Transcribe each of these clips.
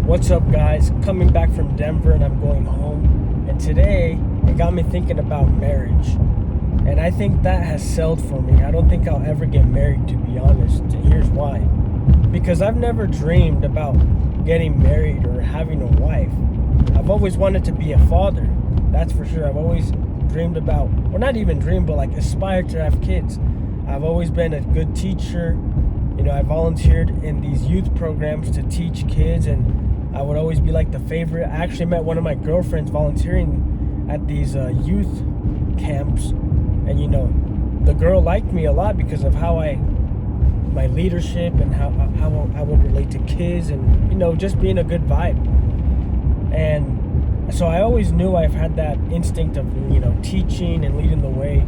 What's up, guys? Coming back from Denver and I'm going home. And today, it got me thinking about marriage. And I think that has sailed for me. I don't think I'll ever get married, to be honest. And here's why. Because I've never dreamed about getting married or having a wife. I've always wanted to be a father. That's for sure. I've always dreamed about, or not even dreamed, but like aspired to have kids. I've always been a good teacher. You know, I volunteered in these youth programs to teach kids, and I would always be like the favorite. I actually met one of my girlfriends volunteering at these youth camps, and you know, the girl liked me a lot because of my leadership and how I would relate to kids, and you know, just being a good vibe. And so I always knew I've had that instinct of, you know, teaching and leading the way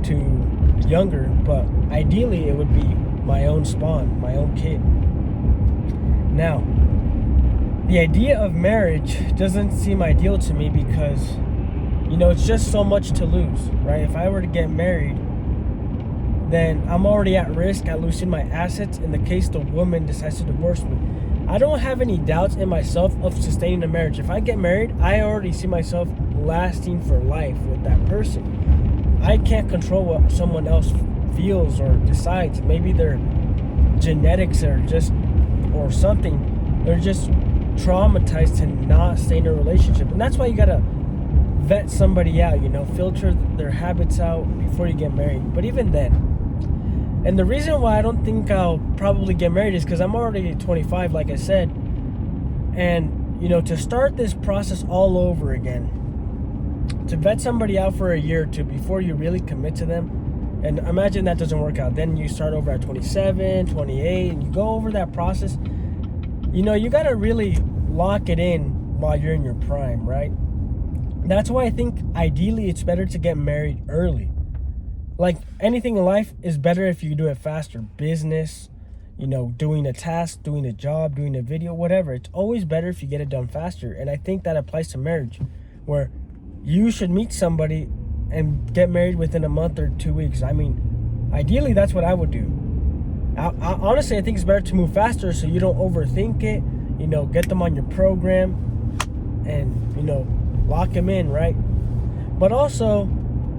to younger, but ideally it would be my own spawn, my own kid. Now, the idea of marriage doesn't seem ideal to me because, you know, it's just so much to lose, right? If I were to get married, then I'm already at risk at losing my assets in the case the woman decides to divorce me. I don't have any doubts in myself of sustaining a marriage. If I get married, I already see myself lasting for life with that person. I can't control what someone else feels or decides. Maybe their genetics are just, or something, they're just traumatized to not stay in a relationship. And that's why you gotta vet somebody out, you know, filter their habits out before you get married. But even then, and the reason why I don't think I'll probably get married is because I'm already 25, like I said. And, you know, to start this process all over again, to vet somebody out for a year or two before you really commit to them, and imagine that doesn't work out. Then you start over at 27, 28, and you go over that process. You know, you got to really lock it in while you're in your prime, right? That's why I think ideally it's better to get married early. Like anything in life is better if you do it faster. Business, you know, doing a task, doing a job, doing a video, whatever. It's always better if you get it done faster. And I think that applies to marriage, where you should meet somebody and get married within a month or 2 weeks. I mean, ideally, that's what I would do. Honestly, I think it's better to move faster so you don't overthink it. You know, get them on your program and, you know, lock them in, right? But also,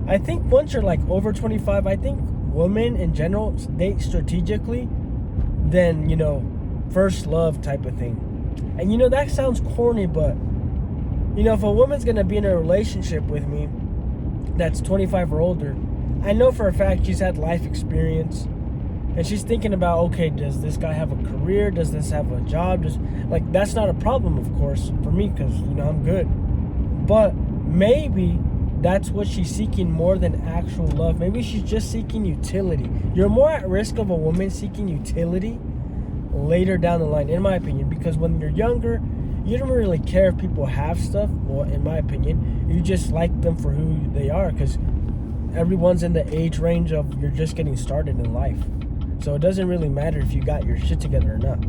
I think once you're like over 25, I think women in general date strategically than, you know, first love type of thing. And, you know, that sounds corny, but, you know, if a woman's going to be in a relationship with me that's 25 or older, I know for a fact she's had life experience, and she's thinking about, okay, does this guy have a career? Does this have a job? Like, that's not a problem, of course, for me, because, you know, I'm good. But maybe that's what she's seeking more than actual love. Maybe she's just seeking utility. You're more at risk of a woman seeking utility later down the line, in my opinion, because when you're younger, you don't really care if people have stuff. Well, in my opinion, you just like them for who they are, because everyone's in the age range of you're just getting started in life. So it doesn't really matter if you got your shit together or not.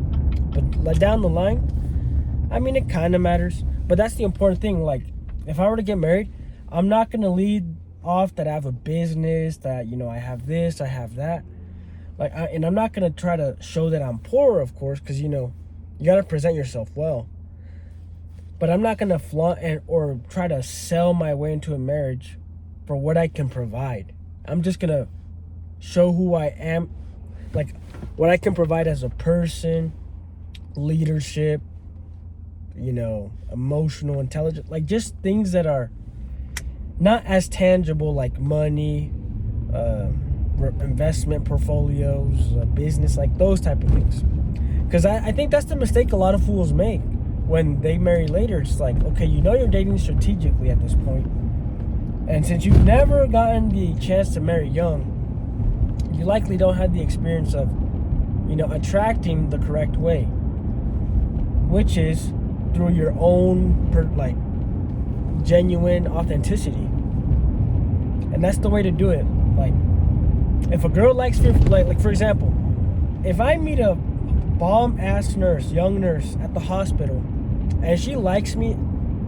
But down the line, I mean, it kind of matters. But that's the important thing. Like, if I were to get married, I'm not going to lead off that I have a business, that, you know, I have this, I have that. And I'm not going to try to show that I'm poor, of course, because, you know, you got to present yourself well. But I'm not going to flaunt or try to sell my way into a marriage for what I can provide. I'm just going to show who I am, like what I can provide as a person, leadership, you know, emotional intelligence, like just things that are not as tangible, like money, investment portfolios, business, like those type of things. Because I think that's the mistake a lot of fools make when they marry later. It's like, okay, you know, you're dating strategically at this point, and since you've never gotten the chance to marry young, you likely don't have the experience of, you know, attracting the correct way, which is through your own genuine authenticity. And that's the way to do it. Like, if a girl likes me, like for example, if I meet a bomb ass nurse, young nurse at the hospital, and she likes me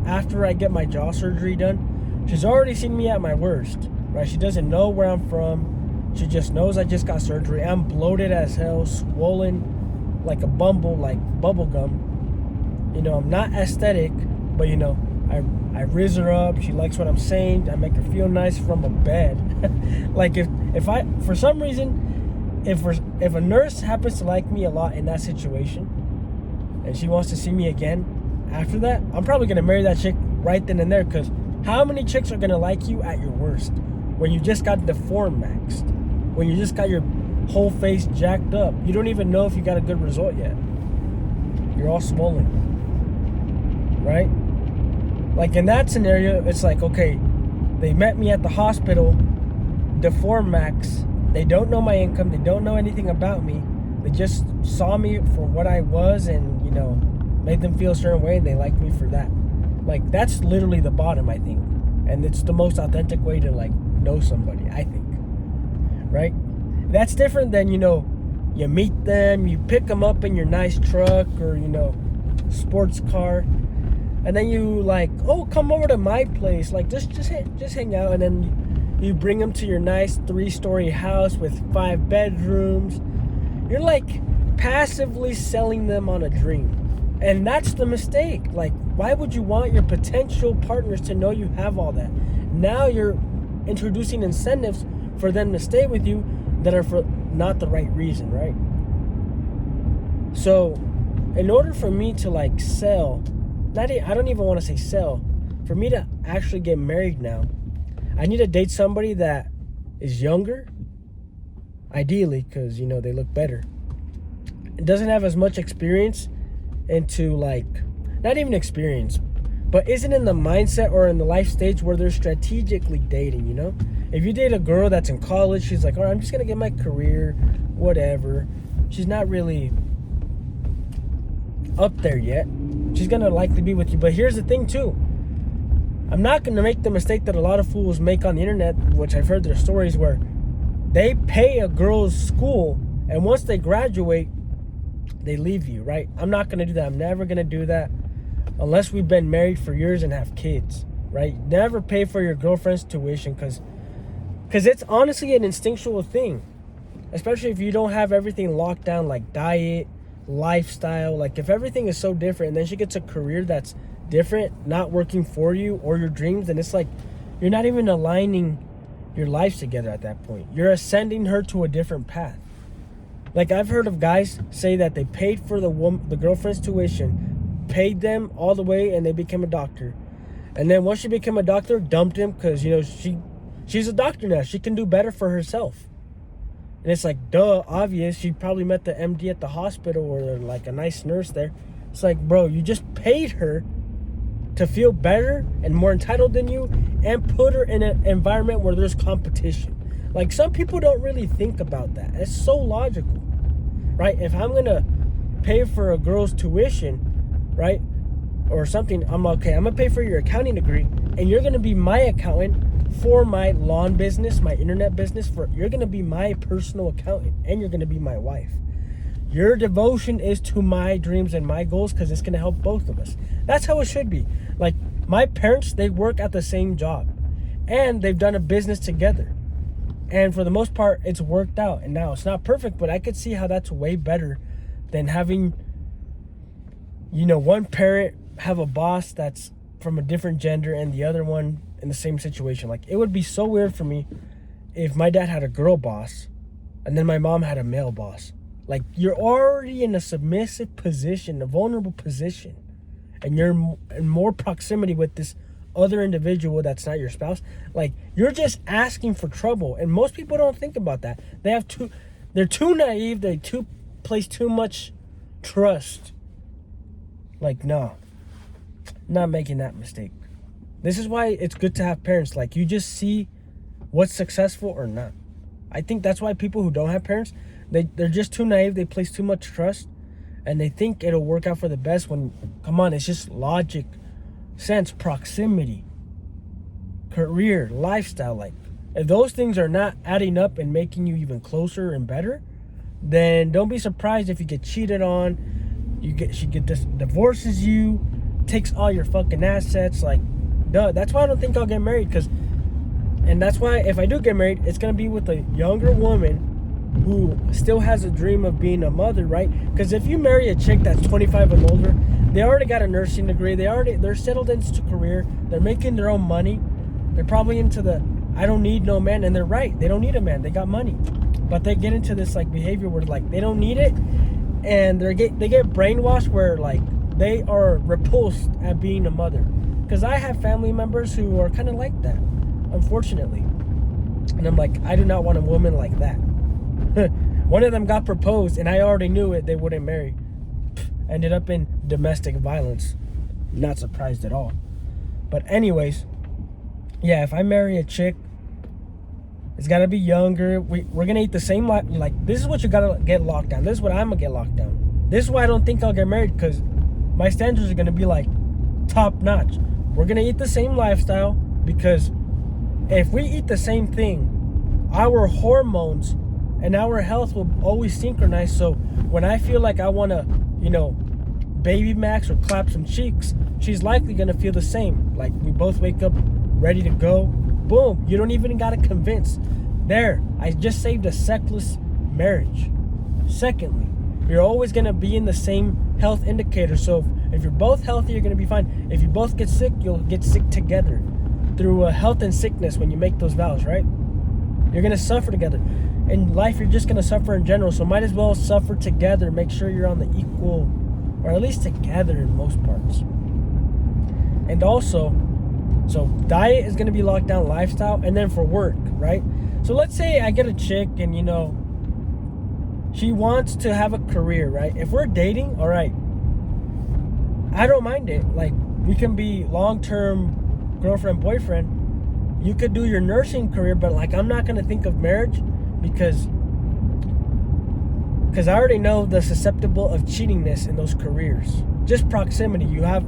after I get my jaw surgery done, she's already seen me at my worst, right? She doesn't know where I'm from. She just knows I just got surgery. I'm bloated as hell, swollen like a bumble, like bubble gum. I'm not aesthetic, but I riz her up. She likes what I'm saying. I make her feel nice from a bed. Like if I, for some reason, if a nurse happens to like me a lot in that situation, and she wants to see me again after that, I'm probably gonna marry that chick right then and there. Because how many chicks are gonna like you at your worst, when you just got deformed maxed, when you just got your whole face jacked up? You don't even know if you got a good result yet. You're all swollen, right? Like in that scenario, it's like, okay, they met me at the hospital, deformed max. They don't know my income. They don't know anything about me. They just saw me for what I was and, made them feel a certain way, and they like me for that. Like, that's literally the bottom, I think. And it's the most authentic way to, know somebody, I think. Right? That's different than, you meet them, you pick them up in your nice truck or, sports car. And then you come over to my place. Just hang out. And then you bring them to your nice 3-story house with 5 bedrooms. You're passively selling them on a dream. And that's the mistake. Why would you want your potential partners to know you have all that? Now you're introducing incentives for them to stay with you that are for not the right reason, right? So in order for me to sell, I don't even want to say sell, for me to actually get married now, I need to date somebody that is younger, ideally, because they look better. It doesn't have as much experience into not even experience, but isn't in the mindset or in the life stage where they're strategically dating. If you date a girl that's in college, she's like, all right, I'm just gonna get my career, whatever. She's not really up there yet. She's gonna likely be with you. But here's the thing too, I'm not gonna make the mistake that a lot of fools make on the internet, which I've heard their stories, where they pay a girl's school and once they graduate, they leave you, right? I'm not going to do that. I'm never going to do that unless we've been married for years and have kids, right? Never pay for your girlfriend's tuition because it's honestly an instinctual thing, especially if you don't have everything locked down, like diet, lifestyle. If everything is so different and then she gets a career that's different, not working for you or your dreams, then it's you're not even aligning your lives together at that point. You're ascending her to a different path. I've heard of guys say that they paid for the girlfriend's tuition, paid them all the way, and they became a doctor. And then once she became a doctor, dumped him because, she's a doctor now. She can do better for herself. And it's duh, obvious. She probably met the MD at the hospital or a nice nurse there. It's bro, you just paid her to feel better and more entitled than you and put her in an environment where there's competition. Some people don't really think about that. It's so logical, right? If I'm going to pay for a girl's tuition, right, or something, I'm going to pay for your accounting degree, and you're going to be my accountant for my lawn business, my internet business. You're going to be my personal accountant, and you're going to be my wife. Your devotion is to my dreams and my goals because it's going to help both of us. That's how it should be. My parents, they work at the same job, and they've done a business together. And for the most part, it's worked out. And now it's not perfect, but I could see how that's way better than having, one parent have a boss that's from a different gender and the other one in the same situation. It would be so weird for me if my dad had a girl boss and then my mom had a male boss. You're already in a submissive position, a vulnerable position, and you're in more proximity with this other individual that's not your spouse. You're just asking for trouble, and most people don't think about that. They're too naive. They place too much trust. No, not making that mistake. This is why it's good to have parents. You just see what's successful or not. I think that's why people who don't have parents, they're just too naive. They place too much trust, and they think it'll work out for the best when, come on, it's just logic, sense, proximity, career, lifestyle. If those things are not adding up and making you even closer and better, then don't be surprised if you get cheated on. She divorces you, takes all your fucking assets. Duh. That's why I don't think I'll get married. And that's why if I do get married, it's gonna be with a younger woman who still has a dream of being a mother, right? Because if you marry a chick that's 25 and older, They already got a nursing degree. They're settled into a career. They're making their own money. They're probably into the I don't need no man, and they're right. They don't need a man. They got money, but they get into this like behavior where like they don't need it, and they get brainwashed where like they are repulsed at being a mother. Because I have family members who are kind of like that, unfortunately, and I'm like, I do not want a woman like that. One of them got proposed, and I already knew it. They wouldn't marry. Ended up in domestic violence. Not surprised at all. But anyways, yeah, if I marry a chick, it's gotta be younger. We're gonna eat the same life. Like, this is what you gotta get locked down. This is what I'm gonna get locked down. This is why I don't think I'll get married, because my standards are gonna be like top notch. We're gonna eat the same lifestyle, because if we eat the same thing, our hormones and our health will always synchronize. So when I feel like I wanna, baby max or clap some cheeks, she's likely gonna feel the same. Like, we both wake up ready to go. Boom. You don't even gotta convince. There, I just saved a sexless marriage. Secondly, you're always gonna be in the same health indicator. So if you're both healthy, you're gonna be fine. If you both get sick, you'll get sick together through health and sickness. When you make those vows, right? You're gonna suffer together. In life, you're just gonna suffer in general. So might as well suffer together. Make sure you're on the equal, or at least together in most parts. And also, so diet is gonna be locked down, lifestyle, and then for work, right? So let's say I get a chick and she wants to have a career, right? If we're dating, all right, I don't mind it. Like, we can be long-term girlfriend, boyfriend. You could do your nursing career, but like, I'm not gonna think of marriage because I already know the susceptible of cheatingness in those careers. Just proximity. You have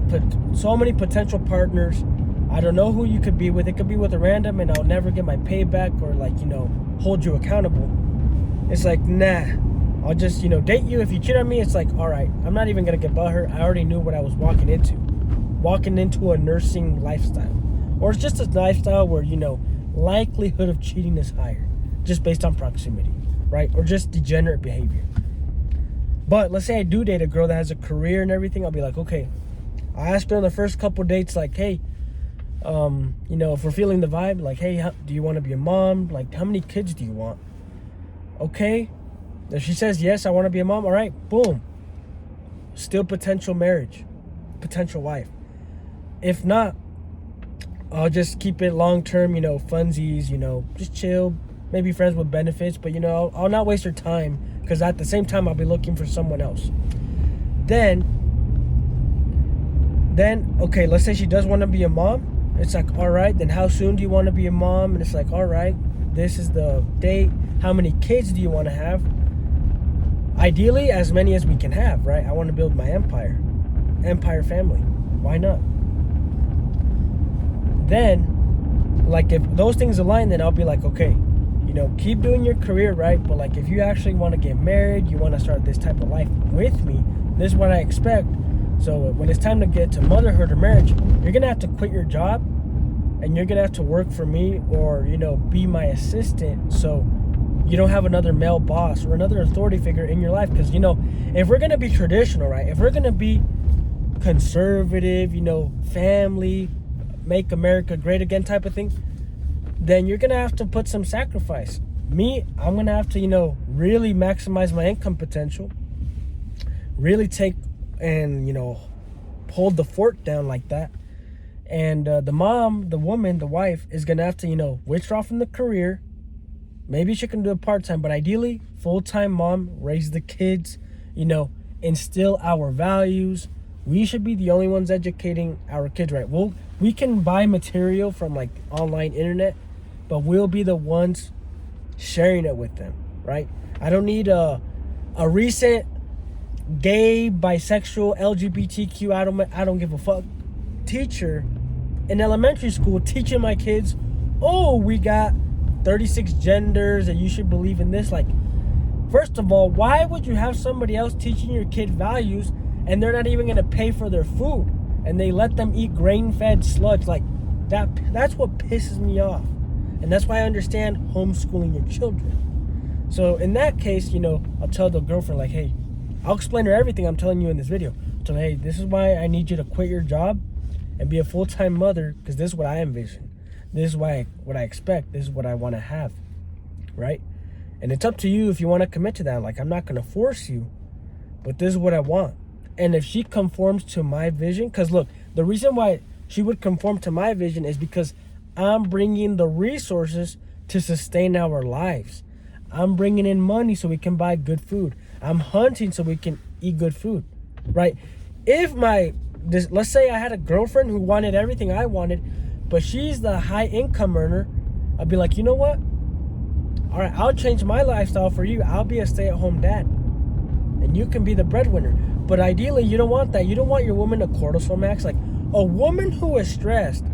so many potential partners. I don't know who you could be with. It could be with a random, and I'll never get my payback or hold you accountable. It's like, nah, I'll just date you. If you cheat on me, it's like, all right, I'm not even gonna get butthurt. I already knew what I was walking into a nursing lifestyle, or it's just a lifestyle where likelihood of cheating is higher, just based on proximity, right? Or just degenerate behavior. But let's say I do date a girl that has a career and everything. I'll be like, okay, I asked her on the first couple dates, like, hey, if we're feeling the vibe, like, hey, do you want to be a mom? Like, how many kids do you want? Okay. If she says, yes, I want to be a mom, all right, boom. Still potential marriage, potential wife. If not, I'll just keep it long-term, funsies, just chill, maybe friends with benefits, but, I'll not waste her time, because at the same time, I'll be looking for someone else. Then, okay, let's say she does want to be a mom. It's like, all right, then how soon do you want to be a mom? And it's like, all right, this is the date. How many kids do you want to have? Ideally, as many as we can have, right? I want to build my empire family. Why not? Then, like, if those things align, then I'll be like, okay, keep doing your career, right? But like, if you actually want to get married, you want to start this type of life with me, this is what I expect. So when it's time to get to motherhood or marriage, you're gonna have to quit your job, and you're gonna have to work for me, or be my assistant, so you don't have another male boss or another authority figure in your life. Because if we're gonna be traditional, right, if we're gonna be conservative, family, make America great again type of thing, then you're gonna have to put some sacrifice. Me, I'm gonna have to really maximize my income potential, really take and hold the fort down like that. And the mom, the woman, the wife is gonna have to withdraw from the career. Maybe she can do it part-time, but ideally full-time mom, raise the kids, instill our values. We should be the only ones educating our kids, right? We can buy material from like online internet, but we'll be the ones sharing it with them, right? I don't need a recent gay, bisexual, LGBTQ, I don't give a fuck teacher in elementary school teaching my kids, oh, we got 36 genders and you should believe in this. Like, first of all, why would you have somebody else teaching your kid values and they're not even going to pay for their food, and they let them eat grain-fed sludge? Like, that's what pisses me off. And that's why I understand homeschooling your children. So in that case, I'll tell the girlfriend, like, hey, I'll explain her everything I'm telling you in this video. to, hey, this is why I need you to quit your job and be a full-time mother, because this is what I envision. This is what I expect. This is what I want to have, right? And it's up to you if you want to commit to that. Like, I'm not going to force you, but this is what I want. And if she conforms to my vision, because look, the reason why she would conform to my vision is because I'm bringing the resources to sustain our lives. I'm bringing in money so we can buy good food. I'm hunting so we can eat good food, right? If let's say I had a girlfriend who wanted everything I wanted, but she's the high income earner, I'd be like, you know what? All right, I'll change my lifestyle for you. I'll be a stay-at-home dad, and you can be the breadwinner. But ideally, you don't want that. You don't want your woman to cortisol max. Like, a woman who is stressed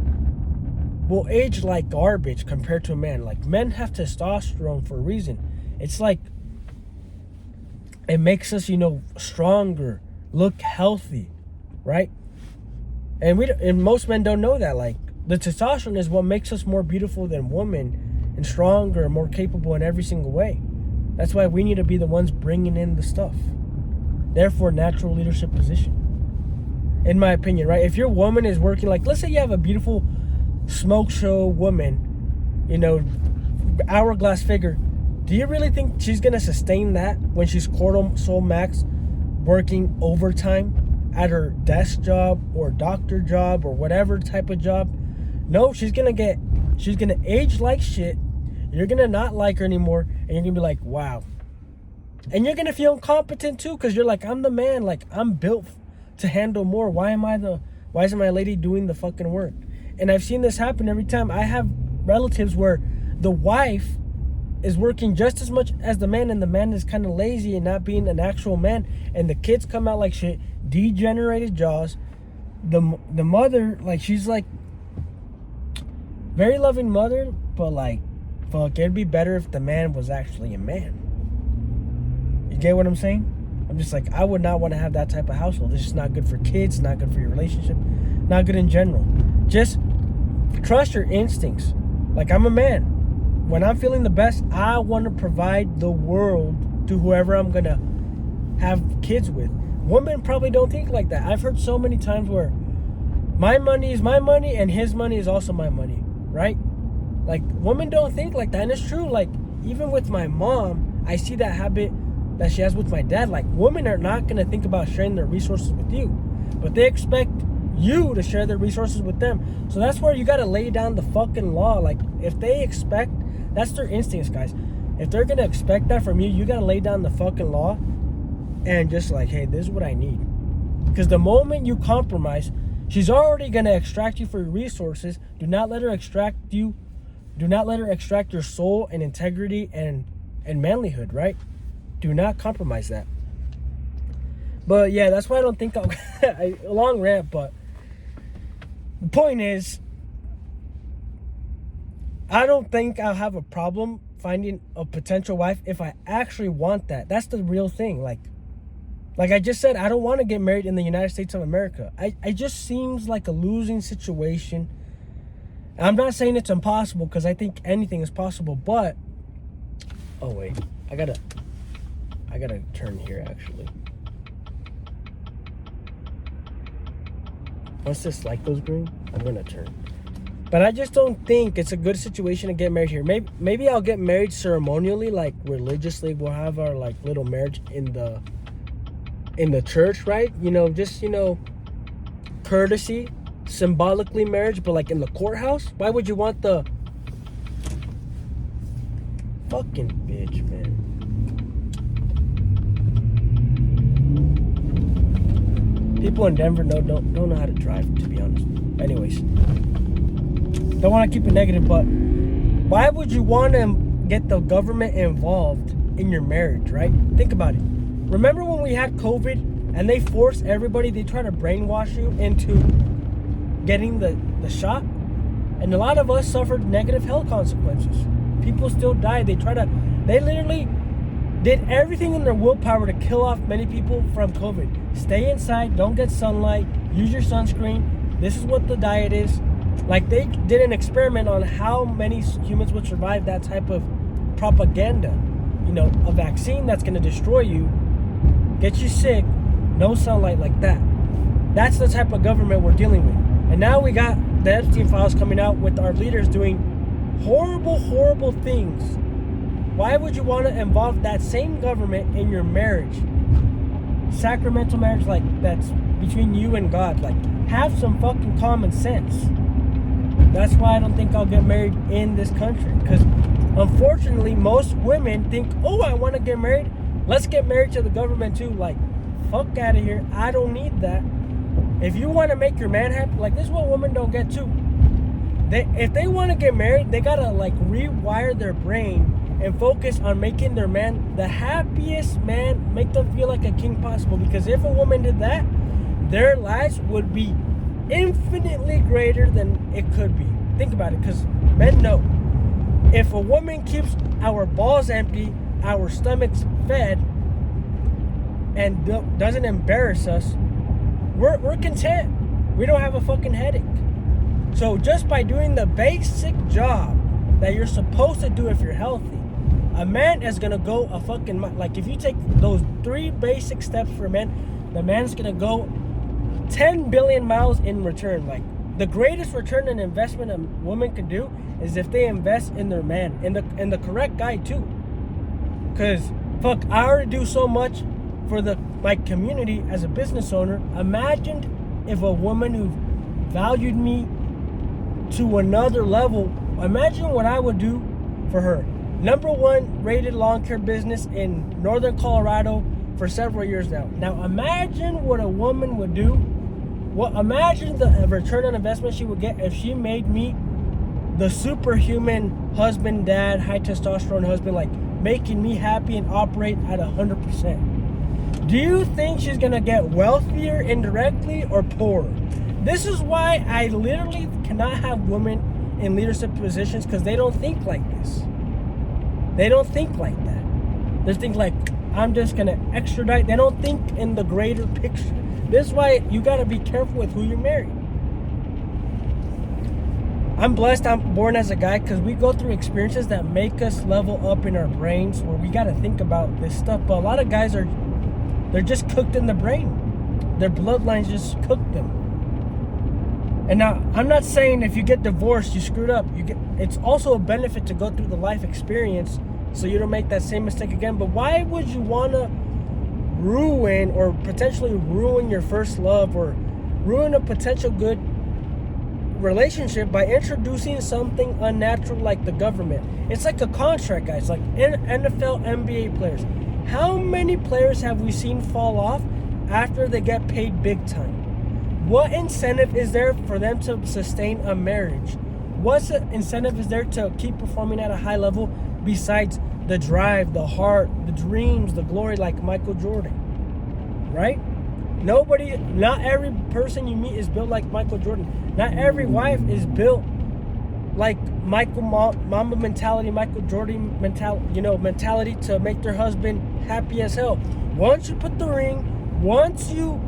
will age like garbage compared to a man. Like, men have testosterone for a reason. It's like, it makes us, stronger, look healthy, right? And most men don't know that. Like, the testosterone is what makes us more beautiful than women, and stronger, more capable in every single way. That's why we need to be the ones bringing in the stuff. Therefore, natural leadership position, in my opinion, right? If your woman is working, like, let's say you have a beautiful smoke show woman, hourglass figure, do you really think she's gonna sustain that when she's cortisol max, working overtime at her desk job or doctor job or whatever type of job? No, she's gonna age like shit. You're gonna not like her anymore, and you're gonna be like, wow. And you're gonna feel incompetent too, because you're like, I'm the man, like, I'm built to handle more. Why isn't my lady doing the fucking work? And I've seen this happen every time. I have relatives where the wife is working just as much as the man, and the man is kind of lazy and not being an actual man, and the kids come out like shit, degenerated jaws. The mother, like, she's like very loving mother, but like, fuck, it'd be better if the man was actually a man. You get what I'm saying? I'm just like, I would not want to have that type of household. It's just not good for kids, not good for your relationship, not good in general. Just trust your instincts. Like, I'm a man. When I'm feeling the best, I want to provide the world to whoever I'm going to have kids with. Women probably don't think like that. I've heard so many times where my money is my money and his money is also my money, right? Like, women don't think like that. And it's true. Like, even with my mom, I see that habit that she has with my dad. Like, women are not going to think about sharing their resources with you, but they expect you to share their resources with them. So that's where you got to lay down the fucking law. Like, if they expect, that's their instincts, guys. If they're going to expect that from you, you got to lay down the fucking law and just like, hey, this is what I need. Because the moment you compromise, she's already going to extract you for your resources. Do not let her extract you. Do not let her extract your soul and integrity and manlyhood, right? Do not compromise that. But yeah, that's why I don't think a long rant, but the point is, I don't think I'll have a problem finding a potential wife if I actually want that. That's the real thing. Like I just said, I don't want to get married in the United States of America. It just seems like a losing situation. I'm not saying it's impossible, because I think anything is possible, but oh wait, I gotta turn here actually. Once this light goes green, I'm gonna turn. But I just don't think it's a good situation to get married here. Maybe I'll get married ceremonially, like religiously. We'll have our like little marriage in the church, right? Just courtesy, symbolically marriage, but like in the courthouse. Why would you want the fucking bitch, man? People in Denver don't know how to drive, to be honest. Anyways, don't want to keep it negative, but why would you want to get the government involved in your marriage, right? Think about it. Remember when we had COVID and they forced everybody, they try to brainwash you into getting the shot? And a lot of us suffered negative health consequences. People still died. They literally did everything in their willpower to kill off many people from COVID. Stay inside, don't get sunlight, use your sunscreen. This is what the diet is. Like, they did an experiment on how many humans would survive that type of propaganda. A vaccine that's going to destroy you, get you sick, no sunlight, like that. That's the type of government we're dealing with. And now we got the Epstein files coming out with our leaders doing horrible, horrible things. Why would you want to involve that same government in your marriage? Sacramental marriage, like, that's between you and God. Like, have some fucking common sense. That's why I don't think I'll get married in this country. Because unfortunately, most women think, oh, I want to get married. Let's get married to the government too. Like, fuck out of here. I don't need that. If you want to make your man happy, like, this is what women don't get too. If they want to get married, they gotta like rewire their brain and focus on making their man the happiest man, make them feel like a king possible. Because if a woman did that, their lives would be infinitely greater than it could be. Think about it, because men know if a woman keeps our balls empty, our stomachs fed, and doesn't embarrass us, we're content. We don't have a fucking headache. So just by doing the basic job that you're supposed to do if you're healthy, a man is gonna go a fucking, like, if you take those 3 basic steps for a man, the man's gonna go 10 billion miles in return. Like, the greatest return on investment a woman can do is if they invest in their man, in the correct guy too. Cause fuck, I already do so much for my community as a business owner. Imagine if a woman who valued me to another level, imagine what I would do for her. #1 rated lawn care business in northern Colorado for several years now. Now imagine what a woman would do. Imagine the return on investment she would get if she made me the superhuman husband, dad, high testosterone husband, like making me happy and operate at 100%. Do you think she's gonna get wealthier indirectly or poorer? This is why I literally cannot have women in leadership positions, because they don't think like this. They don't think like that. They think like, I'm just gonna extradite. They don't think in the greater picture. This is why you gotta be careful with who you marry. I'm blessed I'm born as a guy, because we go through experiences that make us level up in our brains, where we gotta think about this stuff. But a lot of guys they're just cooked in the brain. Their bloodlines just cooked them. And now, I'm not saying if you get divorced, you screwed up. It's also a benefit to go through the life experience so you don't make that same mistake again. But why would you want to ruin or potentially ruin your first love, or ruin a potential good relationship by introducing something unnatural like the government? It's like a contract, guys. Like NFL, NBA players. How many players have we seen fall off after they get paid big time? What incentive is there for them to sustain a marriage? What incentive is there to keep performing at a high level besides the drive, the heart, the dreams, the glory, like Michael Jordan? Right? Not every person you meet is built like Michael Jordan. Not every wife is built like Michael Mamba mentality, Michael Jordan mentality to make their husband happy as hell. Once you put the ring, once you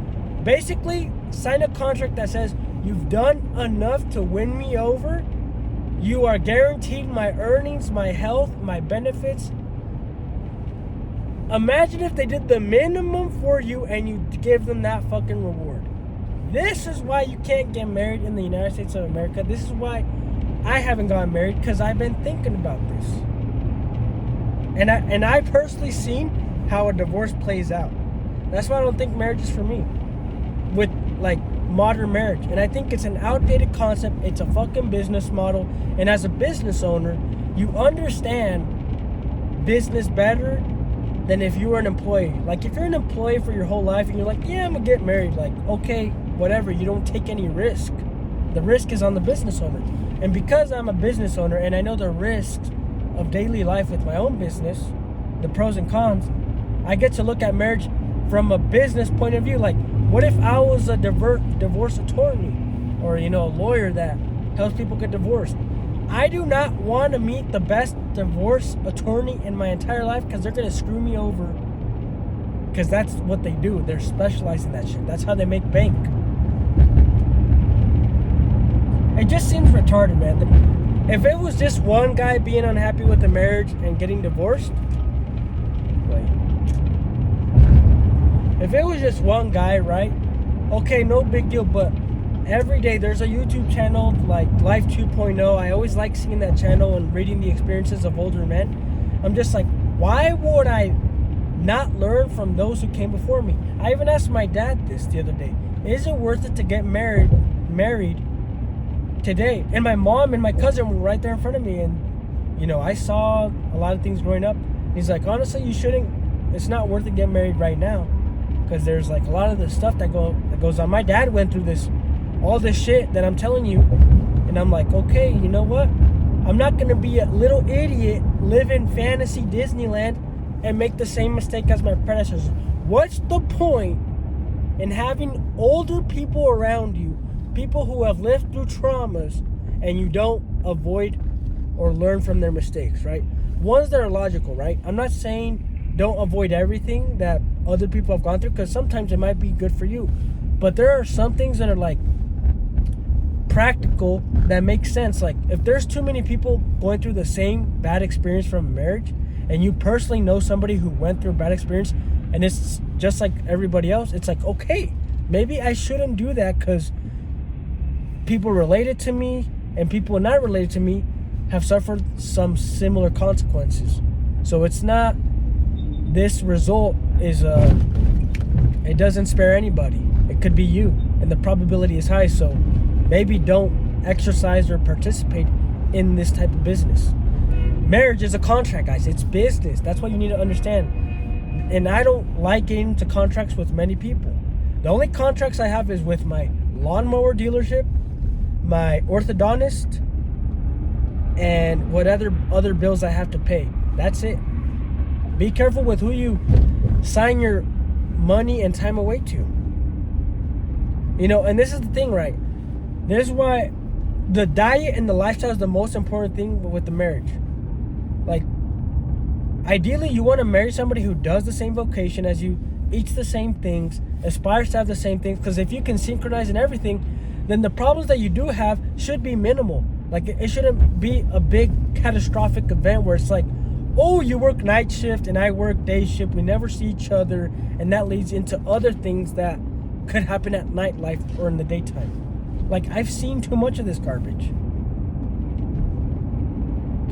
basically sign a contract that says you've done enough to win me over, you are guaranteed my earnings, my health, my benefits. Imagine if they did the minimum for you and you give them that fucking reward. This is why you can't get married in the United States of America. This is why I haven't gotten married, because I've been thinking about this. And I personally seen how a divorce plays out. That's why I don't think marriage is for me. With like modern marriage. And I think it's an outdated concept. It's a fucking business model. And as a business owner, you understand business better than if you were an employee. Like, if you're an employee for your whole life and you're like, yeah, I'm gonna get married, like, okay, whatever, you don't take any risk. The risk is on the business owner. And because I'm a business owner and I know the risks of daily life with my own business, the pros and cons, I get to look at marriage from a business point of view. Like, what if I was a divorce attorney, or a lawyer that helps people get divorced? I do not want to meet the best divorce attorney in my entire life, because they're going to screw me over, because that's what they do. They're specialized in that shit. That's how they make bank. It just seems retarded, man. If it was just one guy being unhappy with the marriage and getting divorced, if it was just one guy, right, okay, no big deal. But every day there's a YouTube channel like Life 2.0. I always like seeing that channel and reading the experiences of older men. I'm just like, why would I not learn from those who came before me? I even asked my dad this the other day. Is it worth it to get married today? And my mom and my cousin were right there in front of me, and I saw a lot of things growing up. He's like, honestly, you shouldn't. It's not worth it getting married right now, because there's like a lot of the stuff that goes on. My dad went through all this shit that I'm telling you, and I'm like, okay, you know what? I'm not gonna be a little idiot live in fantasy Disneyland and make the same mistake as my predecessors. What's the point in having older people around you, people who have lived through traumas, and you don't avoid or learn from their mistakes, right? Ones that are logical, right? I'm not saying don't avoid everything that other people have gone through, because sometimes it might be good for you. But there are some things that are like practical that make sense. Like if there's too many people going through the same bad experience from a marriage, and you personally know somebody who went through a bad experience, and it's just like everybody else, it's like, okay, maybe I shouldn't do that, because people related to me and people not related to me have suffered some similar consequences. So it's not, this result is it doesn't spare anybody. It could be you, and the probability is high. So maybe don't exercise or participate in this type of business. Marriage is a contract, guys. It's business. That's what you need to understand. And I don't like getting into contracts with many people. The only contracts I have is with my lawnmower dealership, my orthodontist, and what other bills I have to pay. That's it. Be careful with who you sign your money and time away to. And this is the thing, right? This is why the diet and the lifestyle is the most important thing with the marriage. Like, ideally, you want to marry somebody who does the same vocation as you, eats the same things, aspires to have the same things, because if you can synchronize in everything, then the problems that you do have should be minimal. Like, it shouldn't be a big catastrophic event where it's like, oh, you work night shift and I work day shift, we never see each other, and that leads into other things that could happen at nightlife or in the daytime. Like, I've seen too much of this garbage.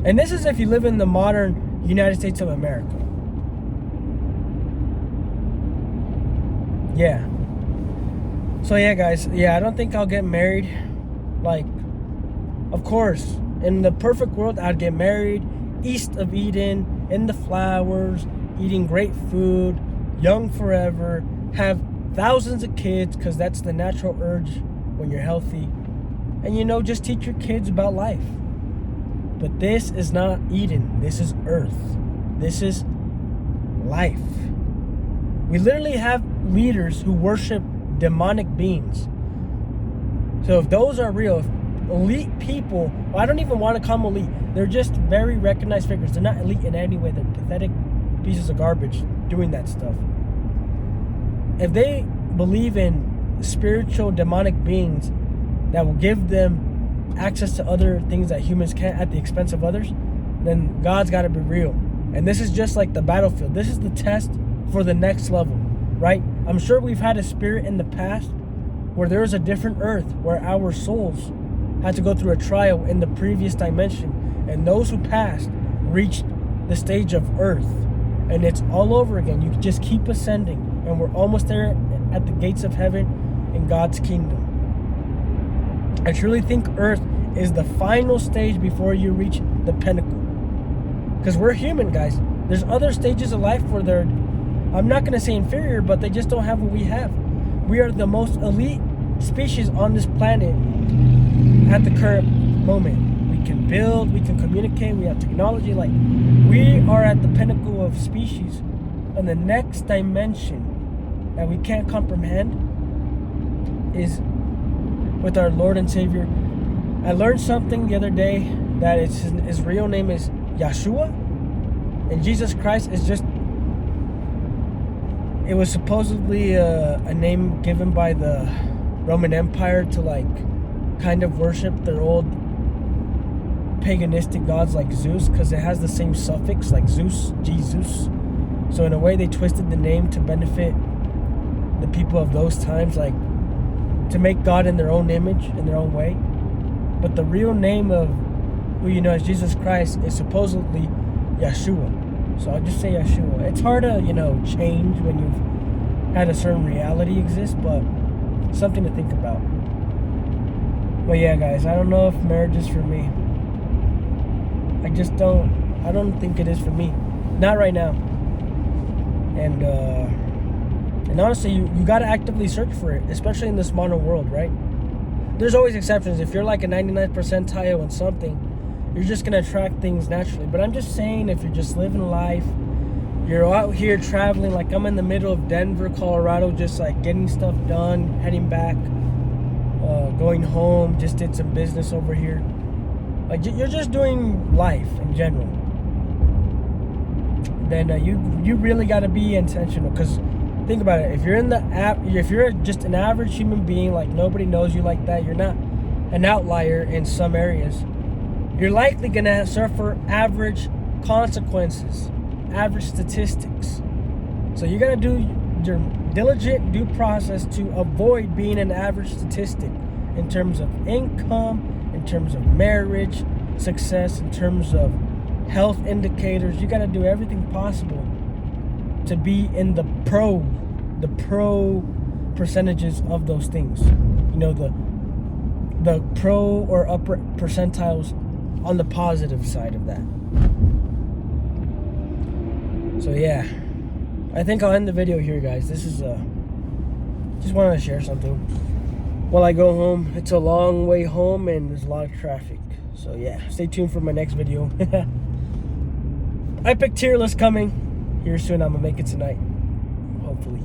And this is if you live in the modern United States of America. Yeah. So yeah, guys. Yeah, I don't think I'll get married. Like, of course, in the perfect world, I'd get married east of Eden, in the flowers, eating great food, young forever, have thousands of kids, because that's the natural urge when you're healthy. And just teach your kids about life. But this is not Eden. This is earth. This is life. We literally have leaders who worship demonic beings. So if those are real, if elite people, well, I don't even want to call them elite. They're just very recognized figures. They're not elite in any way. They're pathetic pieces of garbage doing that stuff. If they believe in spiritual demonic beings that will give them access to other things that humans can't at the expense of others, then God's got to be real. And this is just like the battlefield. This is the test for the next level, right? I'm sure we've had a spirit in the past where there was a different earth where our souls had to go through a trial in the previous dimension, and those who passed reached the stage of earth, and it's all over again. You just keep ascending, and we're almost there at the gates of heaven in God's kingdom. I truly think earth is the final stage before you reach the pinnacle. Because we're human, guys. There's other stages of life where they're, I'm not going to say inferior, but they just don't have what we have. We are the most elite species on this planet at the current moment. We can build, we can communicate, we have technology. Like, we are at the pinnacle of species. And the next dimension that we can't comprehend is with our Lord and Savior. I learned something the other day that his real name is Yeshua, and Jesus Christ is just, it was supposedly a name given by the Roman Empire to like kind of worship their old paganistic gods like Zeus, because it has the same suffix like Zeus, Jesus. So in a way they twisted the name to benefit the people of those times. Like, to make God in their own image, in their own way. But the real name of who you know as Jesus Christ is supposedly Yeshua. So I'll just say Yeshua. It's hard to, change when you've had a certain reality exist, but something to think about. But yeah, guys, I don't know if marriage is for me. I don't think it is for me. Not right now. And honestly, you got to actively search for it, especially in this modern world, right? There's always exceptions. If you're like a 99th percentile in something, you're just going to attract things naturally. But I'm just saying, if you're just living life, you're out here traveling, like I'm in the middle of Denver, Colorado, just like getting stuff done, heading back, going home, just did some business over here. Like you're just doing life in general. Then you really got to be intentional, because think about it. If you're just an average human being, like nobody knows you like that, you're not an outlier in some areas, you're likely going to suffer average consequences, average statistics. So you got to do your diligent due process to avoid being an average statistic in terms of income, in terms of marriage, success, in terms of health indicators. You got to do everything possible to be in the pro percentages of those things. The pro or upper percentiles on the positive side of that. So yeah, I think I'll end the video here, guys. This is just wanted to share something while I go home. It's a long way home and there's a lot of traffic. So yeah, stay tuned for my next video. Epic tier list coming here soon. I'm gonna make it tonight, hopefully.